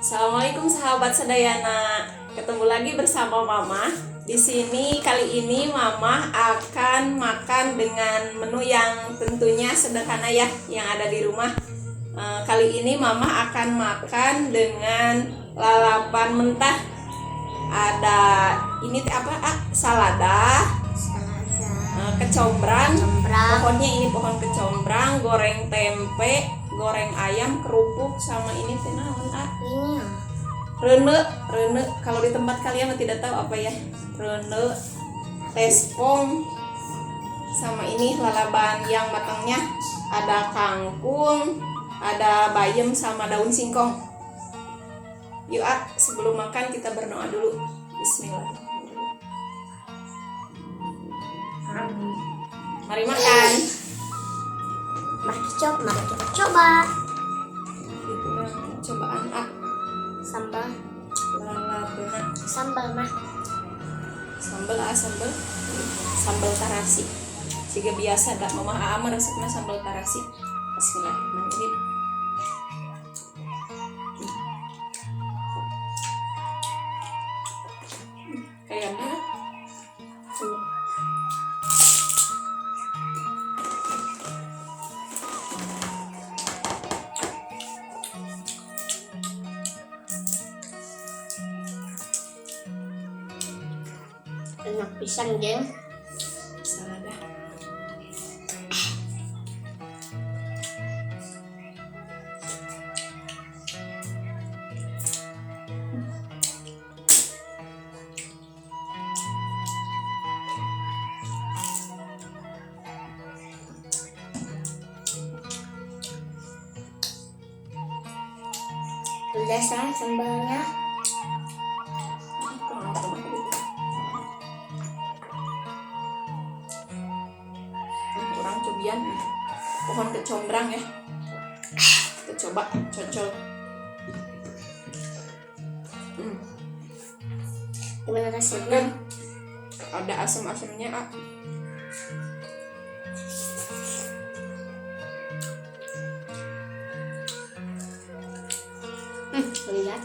Assalamualaikum sahabat Sedayana. Ketemu lagi bersama Mama. Di sini kali ini Mama akan makan dengan menu yang tentunya sederhana ya, yang ada di rumah. Kali ini Mama akan makan dengan lalapan mentah. Ada ini apa? Salada, kecombrang. Pohonnya ini pohon kecombrang, goreng tempe, goreng ayam, kerupuk, sama ini tenawan rene. Kalau di tempat kalian tidak tahu apa ya, rene, tespong, sama ini lalaban yang matangnya ada kangkung, ada bayam sama daun singkong. Yuk sebelum makan kita berdoa dulu. Bismillah. Mari makan. Mari kita coba. Itu cobaan Sambal mah. Sambal tarasi. Jika biasa dak mama Mama resepnya sambal tarasi. Bismillahirrahmanirrahim. Kayak mana? Enak pisang, geng. Salada. Udah sambalnya. Kurang cobian pohon kecombrang ya. Kita coba cocol. Gimana rasanya? Ada asam-asamnya Lihat.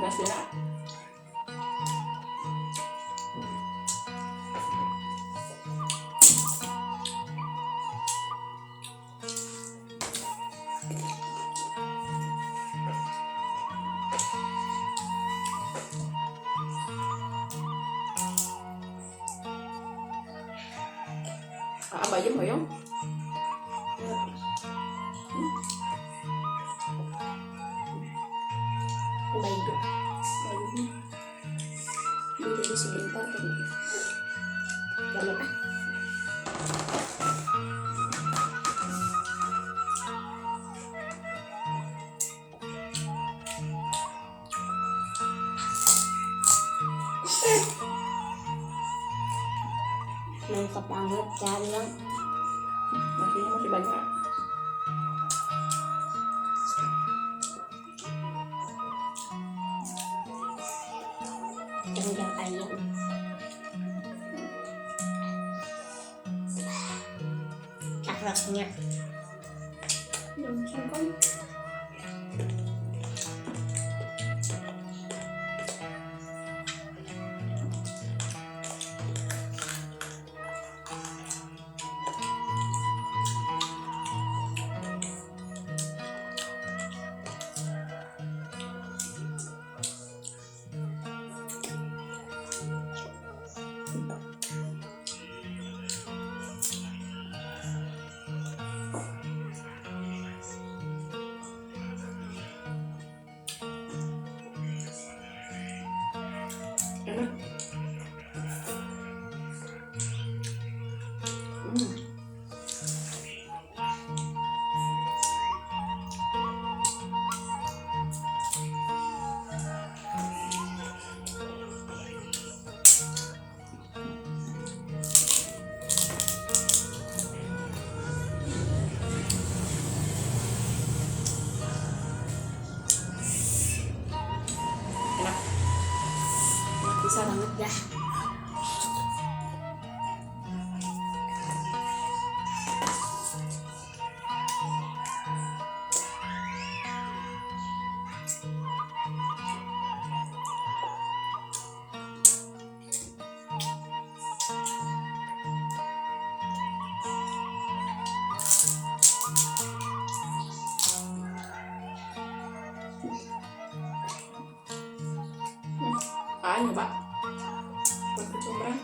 Nasinya bayam bayam. Jadi sebentar tadi. Banyak mantap banget kalian. Nasinya masih banyak. Jangan ayam. Rasanya nyoba buat kecombrang.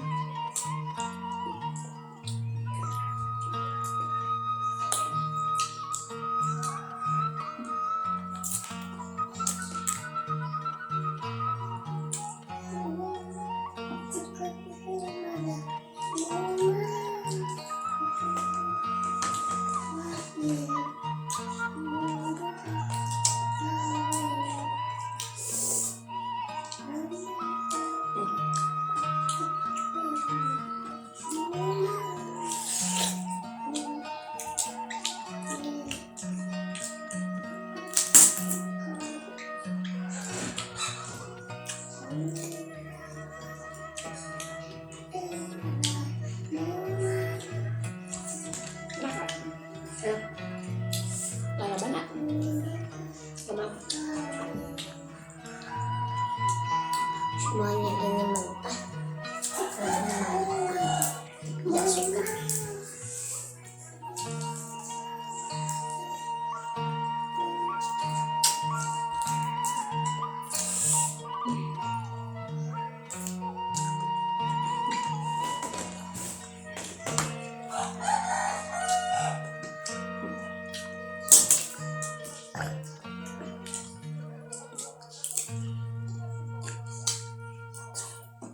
Lalaban nak? Kenapa? Semuanya ini mentah. Tidak suka.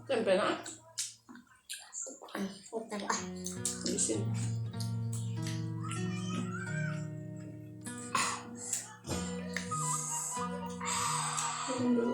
Tempe nak? Bentar Habisin. Minum dulu.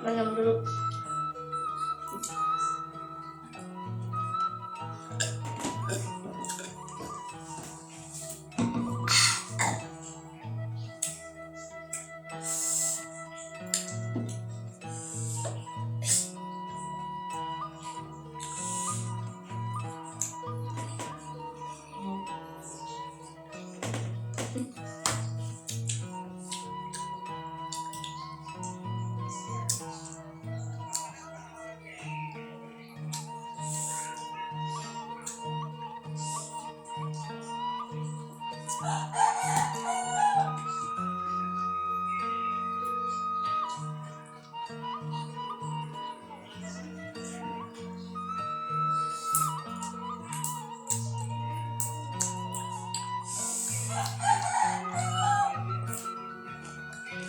Minum dulu.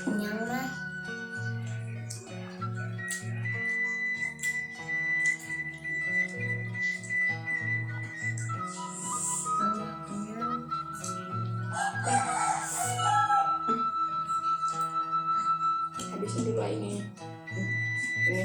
Kenyang mah. Mama kenyang. Habisin dulu ini. Ini.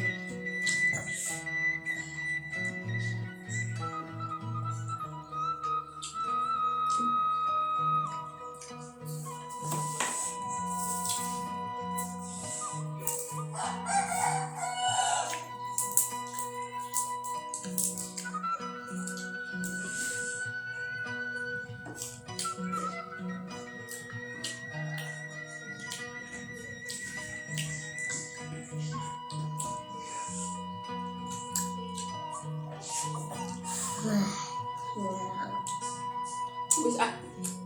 Habis ah.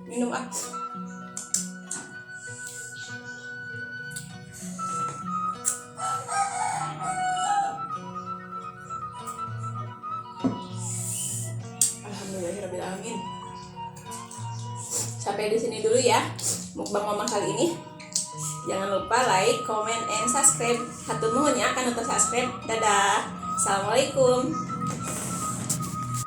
Minum ah. Alhamdulillahirabbil alamin. Sampai di sini dulu ya mukbang mama kali ini. Jangan lupa like, comment, and subscribe. Hatur nuhun ya kan untuk subscribe. Dadah. Assalamualaikum.